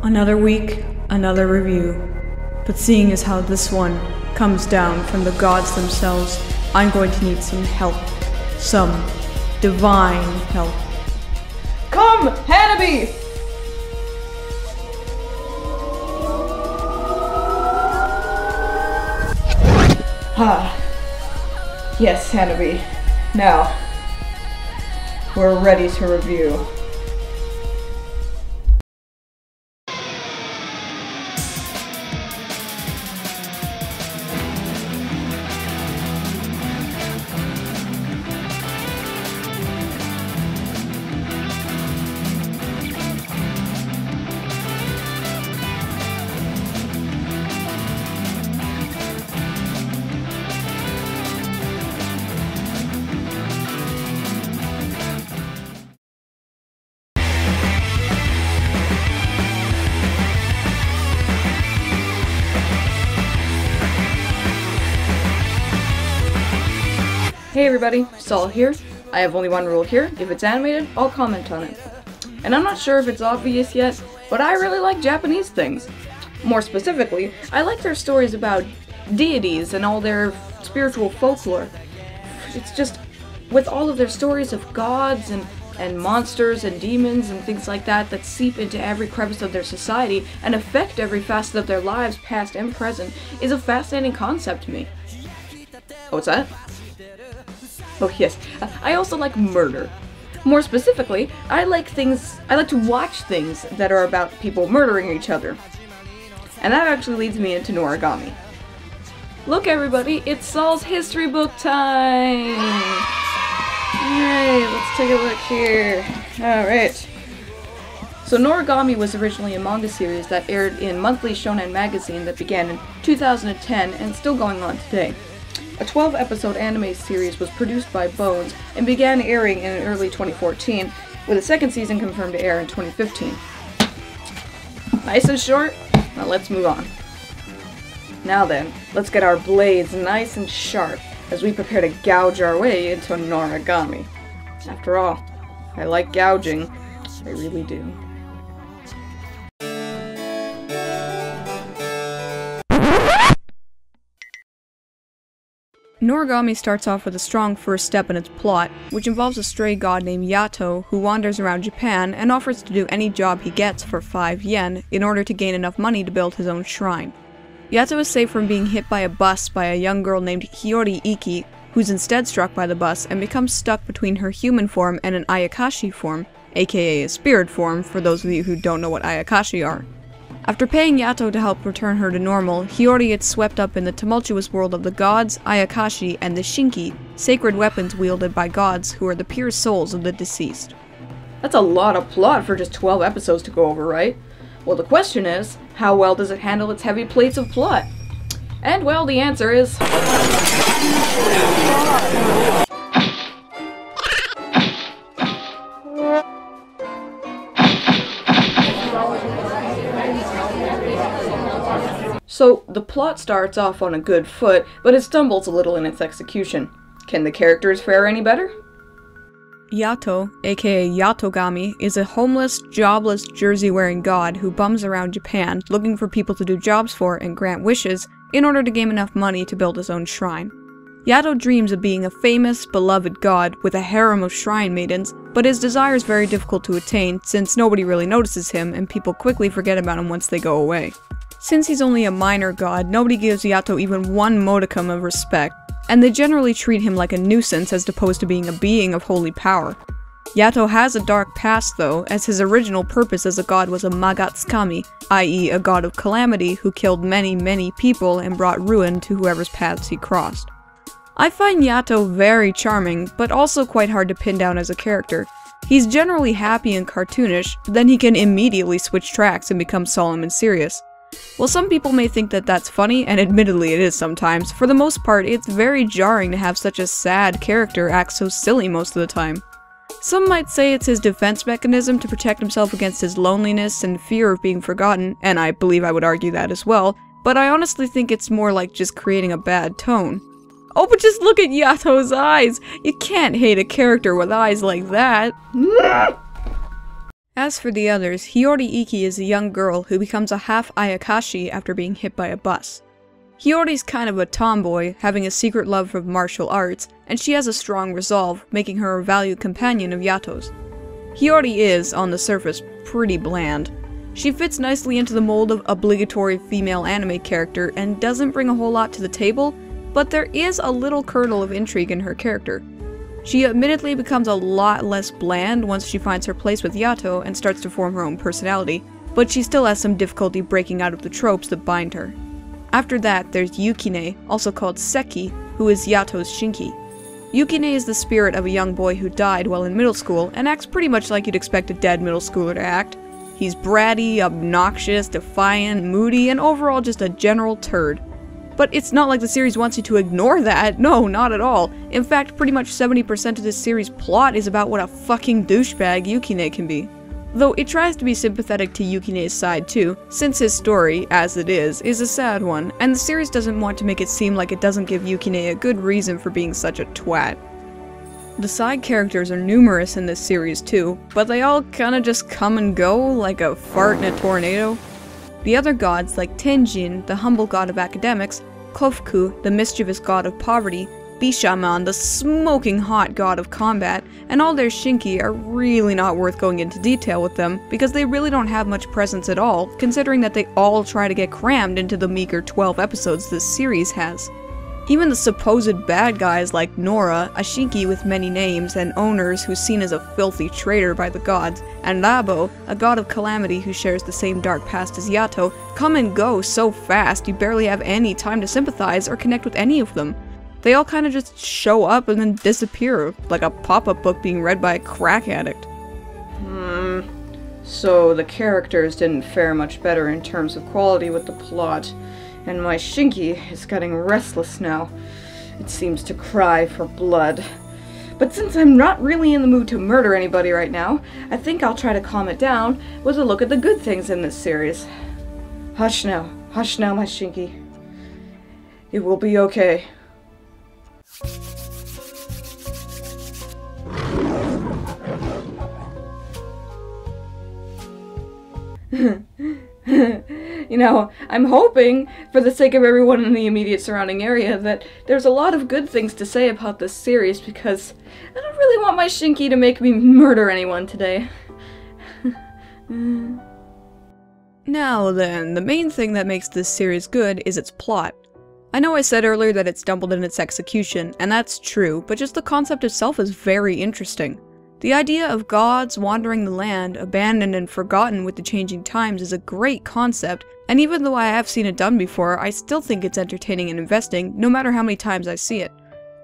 Another week, another review. But seeing as how this one comes down from the gods themselves, I'm going to need some help. Some divine help. Come, Hanabi! Yes, Hanabi. Now, we're ready to review. Hey everybody, Saul here. I have only one rule here. If it's animated, I'll comment on it. And I'm not sure if it's obvious yet, but I really like Japanese things. More specifically, I like their stories about deities and all their spiritual folklore. It's just, with all of their stories of gods and monsters and demons and things like that that seep into every crevice of their society and affect every facet of their lives, past and present, is a fascinating concept to me. Oh, what's that? Oh yes, I also like murder. More specifically, I like to watch things that are about people murdering each other. And that actually leads me into Noragami. Look everybody, it's Saul's history book time! Alright, let's take a look here. Alright. So Noragami was originally a manga series that aired in Monthly Shonen magazine that began in 2010 and still going on today. A 12-episode anime series was produced by Bones and began airing in early 2014, with a second season confirmed to air in 2015. Nice and short? Now let's move on. Now then, let's get our blades nice and sharp as we prepare to gouge our way into Noragami. After all, I like gouging. I really do. Noragami starts off with a strong first step in its plot, which involves a stray god named Yato who wanders around Japan and offers to do any job he gets for 5 yen in order to gain enough money to build his own shrine. Yato is saved from being hit by a bus by a young girl named Hiyori Iki, who's instead struck by the bus and becomes stuck between her human form and an Ayakashi form, aka a spirit form for those of you who don't know what Ayakashi are. After paying Yato to help return her to normal, Hiyori gets swept up in the tumultuous world of the gods, Ayakashi, and the Shinki, sacred weapons wielded by gods who are the pure souls of the deceased. That's a lot of plot for just 12 episodes to go over, right? Well, the question is, how well does it handle its heavy plates of plot? And well, the answer is... So, the plot starts off on a good foot, but it stumbles a little in its execution. Can the characters fare any better? Yato, aka Yatogami, is a homeless, jobless, jersey-wearing god who bums around Japan looking for people to do jobs for and grant wishes in order to gain enough money to build his own shrine. Yato dreams of being a famous, beloved god with a harem of shrine maidens, but his desire is very difficult to attain since nobody really notices him and people quickly forget about him once they go away. Since he's only a minor god, nobody gives Yato even one modicum of respect, and they generally treat him like a nuisance as opposed to being a being of holy power. Yato has a dark past though, as his original purpose as a god was a Magatsukami, i.e. a god of calamity who killed many people and brought ruin to whoever's paths he crossed. I find Yato very charming, but also quite hard to pin down as a character. He's generally happy and cartoonish, but then he can immediately switch tracks and become solemn and serious. While some people may think that that's funny, and admittedly it is sometimes, for the most part it's very jarring to have such a sad character act so silly most of the time. Some might say it's his defense mechanism to protect himself against his loneliness and fear of being forgotten, and I believe I would argue that as well, but I honestly think it's more like just creating a bad tone. Oh, but just look at Yato's eyes! You can't hate a character with eyes like that! As for the others, Hiyori Iki is a young girl who becomes a half Ayakashi after being hit by a bus. Hiyori's kind of a tomboy, having a secret love for martial arts, and she has a strong resolve, making her a valued companion of Yato's. Hiyori is, on the surface, pretty bland. She fits nicely into the mold of obligatory female anime character and doesn't bring a whole lot to the table, but there is a little kernel of intrigue in her character. She admittedly becomes a lot less bland once she finds her place with Yato and starts to form her own personality, but she still has some difficulty breaking out of the tropes that bind her. After that, there's Yukine, also called Seki, who is Yato's Shinki. Yukine is the spirit of a young boy who died while in middle school and acts pretty much like you'd expect a dead middle schooler to act. He's bratty, obnoxious, defiant, moody, and overall just a general turd. But it's not like the series wants you to ignore that, no, not at all. In fact, pretty much 70% of this series' plot is about what a fucking douchebag Yukine can be. Though it tries to be sympathetic to Yukine's side too, since his story, as it is a sad one, and the series doesn't want to make it seem like it doesn't give Yukine a good reason for being such a twat. The side characters are numerous in this series too, but they all kinda just come and go like a fart in a tornado. The other gods, like Tenjin, the humble god of academics, Kofuku, the mischievous god of poverty, Bishamon, the smoking hot god of combat, and all their Shinki are really not worth going into detail with them, because they really don't have much presence at all, considering that they all try to get crammed into the meager 12 episodes this series has. Even the supposed bad guys like Nora, a Shinki with many names and owners who's seen as a filthy traitor by the gods, and Labo, a god of calamity who shares the same dark past as Yato, come and go so fast you barely have any time to sympathize or connect with any of them. They all kinda just show up and then disappear, like a pop-up book being read by a crack addict. So the characters didn't fare much better in terms of quality with the plot, and my Shinki is getting restless now. It seems to cry for blood. But since I'm not really in the mood to murder anybody right now, I think I'll try to calm it down with a look at the good things in this series. Hush now, my Shinki. It will be okay. You know, I'm hoping, for the sake of everyone in the immediate surrounding area, that there's a lot of good things to say about this series, because I don't really want my Shinki to make me murder anyone today. Now then, the main thing that makes this series good is its plot. I know I said earlier that it stumbled in its execution, and that's true, but just the concept itself is very interesting. The idea of gods wandering the land, abandoned and forgotten with the changing times, is a great concept, and even though I have seen it done before, I still think it's entertaining and investing, no matter how many times I see it.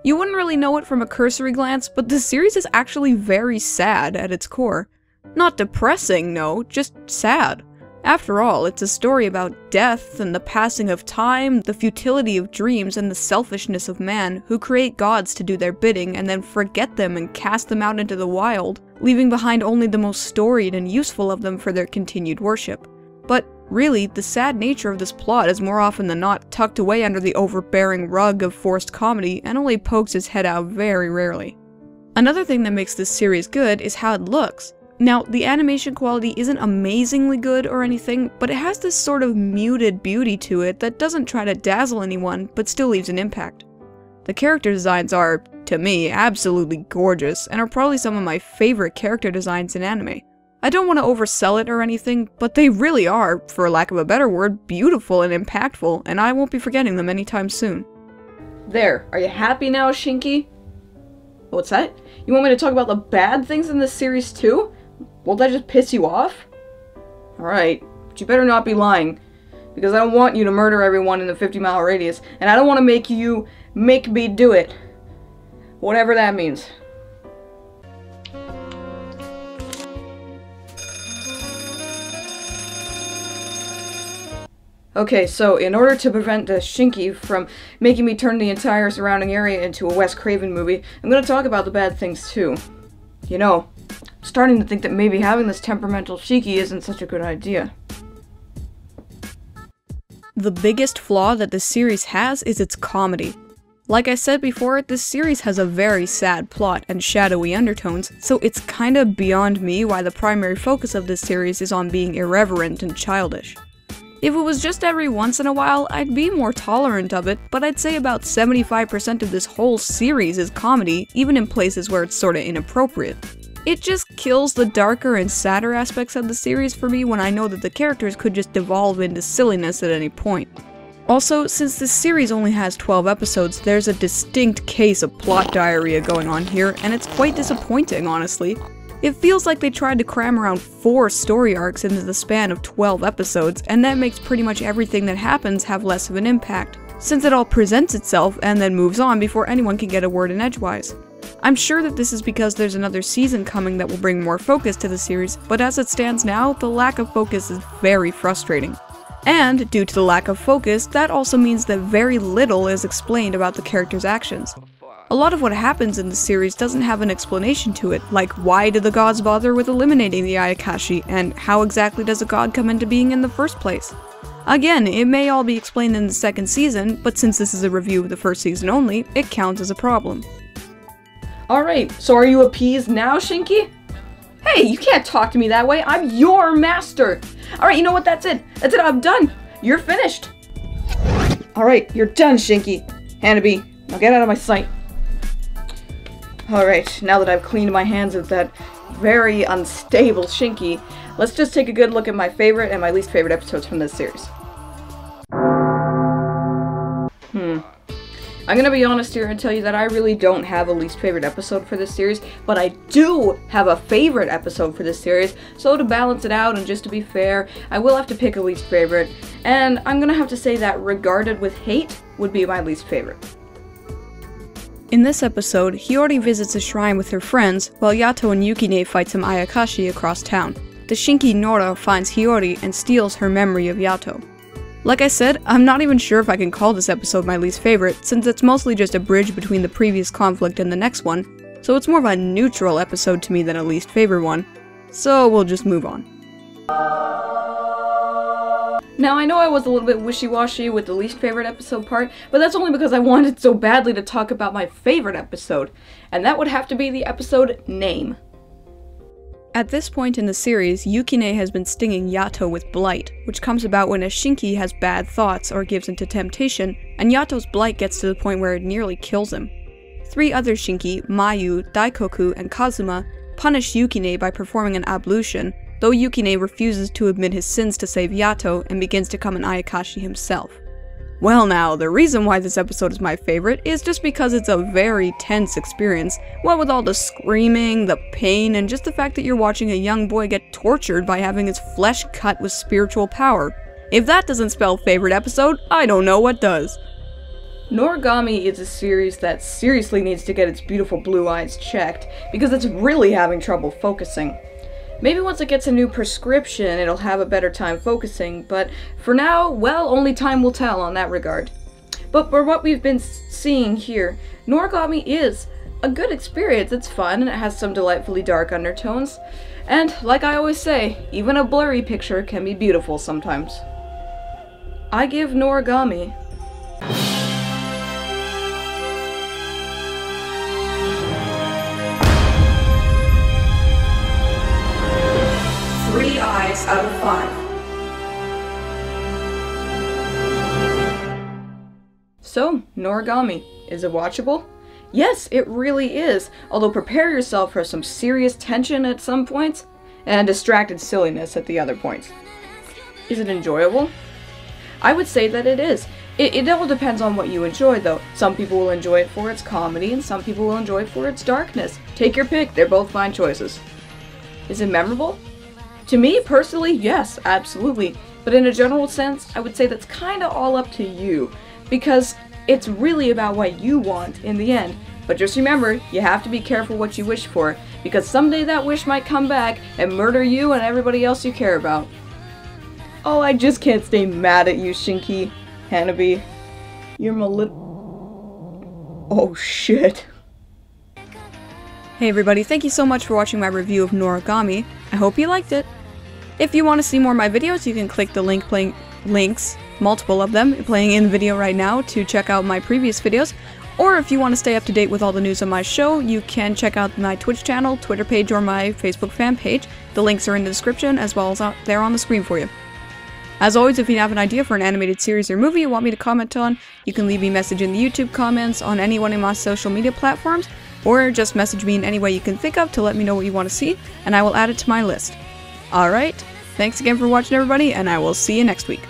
You wouldn't really know it from a cursory glance, but the series is actually very sad at its core. Not depressing, no, just sad. After all, it's a story about death and the passing of time, the futility of dreams, and the selfishness of man, who create gods to do their bidding and then forget them and cast them out into the wild, leaving behind only the most storied and useful of them for their continued worship. But really, the sad nature of this plot is more often than not tucked away under the overbearing rug of forced comedy and only pokes its head out very rarely. Another thing that makes this series good is how it looks. Now, the animation quality isn't amazingly good or anything, but it has this sort of muted beauty to it that doesn't try to dazzle anyone, but still leaves an impact. The character designs are, to me, absolutely gorgeous, and are probably some of my favorite character designs in anime. I don't want to oversell it or anything, but they really are, for lack of a better word, beautiful and impactful, and I won't be forgetting them anytime soon. There, are you happy now, Shinki? What's that? You want me to talk about the bad things in this series too? Won't that just piss you off? Alright, but you better not be lying, because I don't want you to murder everyone in the 50-mile radius, and I don't want to make me do it. Whatever that means. Okay, so in order to prevent the Shinki from making me turn the entire surrounding area into a Wes Craven movie, I'm gonna talk about the bad things too. You know, I'm starting to think that maybe having this temperamental Shinki isn't such a good idea. The biggest flaw that this series has is its comedy. Like I said before, this series has a very sad plot and shadowy undertones, so it's kinda beyond me why the primary focus of this series is on being irreverent and childish. If it was just every once in a while, I'd be more tolerant of it, but I'd say about 75% of this whole series is comedy, even in places where it's sorta inappropriate. It just kills the darker and sadder aspects of the series for me when I know that the characters could just devolve into silliness at any point. Also, since this series only has 12 episodes, there's a distinct case of plot diarrhea going on here, and it's quite disappointing, honestly. It feels like they tried to cram around 4 story arcs into the span of 12 episodes, and that makes pretty much everything that happens have less of an impact, since it all presents itself and then moves on before anyone can get a word in edgewise. I'm sure that this is because there's another season coming that will bring more focus to the series, but as it stands now, the lack of focus is very frustrating. And, due to the lack of focus, that also means that very little is explained about the characters' actions. A lot of what happens in the series doesn't have an explanation to it, like why did the gods bother with eliminating the Ayakashi, and how exactly does a god come into being in the first place? Again, it may all be explained in the second season, but since this is a review of the first season only, it counts as a problem. Alright, so are you appeased now, Shinky? Hey, you can't talk to me that way, I'm your master! Alright, you know what, that's it, I'm done! You're finished! Alright, you're done, Shinky! Hanabi, now get out of my sight. Alright, now that I've cleaned my hands of that very unstable Shinky, let's just take a good look at my favorite and my least favorite episodes from this series. I'm gonna be honest here and tell you that I really don't have a least favorite episode for this series, but I do have a favorite episode for this series, so to balance it out and just to be fair, I will have to pick a least favorite, and I'm gonna have to say that Regarded with Hate would be my least favorite. In this episode, Hiyori visits a shrine with her friends, while Yato and Yukine fight some Ayakashi across town. The Shinki Nora finds Hiyori and steals her memory of Yato. Like I said, I'm not even sure if I can call this episode my least favorite, since it's mostly just a bridge between the previous conflict and the next one, so it's more of a neutral episode to me than a least favorite one. So we'll just move on. Now, I know I was a little bit wishy-washy with the least favorite episode part, but that's only because I wanted so badly to talk about my favorite episode, and that would have to be the episode Name. At this point in the series, Yukine has been stinging Yato with blight, which comes about when a Shinki has bad thoughts or gives into temptation, and Yato's blight gets to the point where it nearly kills him. 3 other Shinki, Mayu, Daikoku, and Kazuma, punish Yukine by performing an ablution, though Yukine refuses to admit his sins to save Yato and begins to become an Ayakashi himself. Well now, the reason why this episode is my favorite is just because it's a very tense experience, what with all the screaming, the pain, and just the fact that you're watching a young boy get tortured by having his flesh cut with spiritual power. If that doesn't spell favorite episode, I don't know what does. Noragami is a series that seriously needs to get its beautiful blue eyes checked, because it's really having trouble focusing. Maybe once it gets a new prescription, it'll have a better time focusing, but for now, well, only time will tell on that regard. But for what we've been seeing here, Noragami is a good experience. It's fun, and it has some delightfully dark undertones. And, like I always say, even a blurry picture can be beautiful sometimes. I give Noragami 3 eyes out of 5. So, Noragami, is it watchable? Yes, it really is, although prepare yourself for some serious tension at some points, and distracted silliness at the other points. Is it enjoyable? I would say that it is. It all depends on what you enjoy, though. Some people will enjoy it for its comedy, and some people will enjoy it for its darkness. Take your pick, they're both fine choices. Is it memorable? To me, personally, yes, absolutely. But in a general sense, I would say that's kinda all up to you. Because it's really about what you want in the end. But just remember, you have to be careful what you wish for, because someday that wish might come back and murder you and everybody else you care about. Oh, I just can't stay mad at you, Shinki. Hanabi. You're my little... Oh, shit. Hey everybody, thank you so much for watching my review of Noragami. I hope you liked it. If you want to see more of my videos, you can click the links, multiple of them, playing in the video right now to check out my previous videos. Or if you want to stay up to date with all the news on my show, you can check out my Twitch channel, Twitter page, or my Facebook fan page. The links are in the description as well as out there on the screen for you. As always, if you have an idea for an animated series or movie you want me to comment on, you can leave me a message in the YouTube comments, on any one of my social media platforms, or just message me in any way you can think of to let me know what you want to see, and I will add it to my list. Alright, thanks again for watching everybody, and I will see you next week.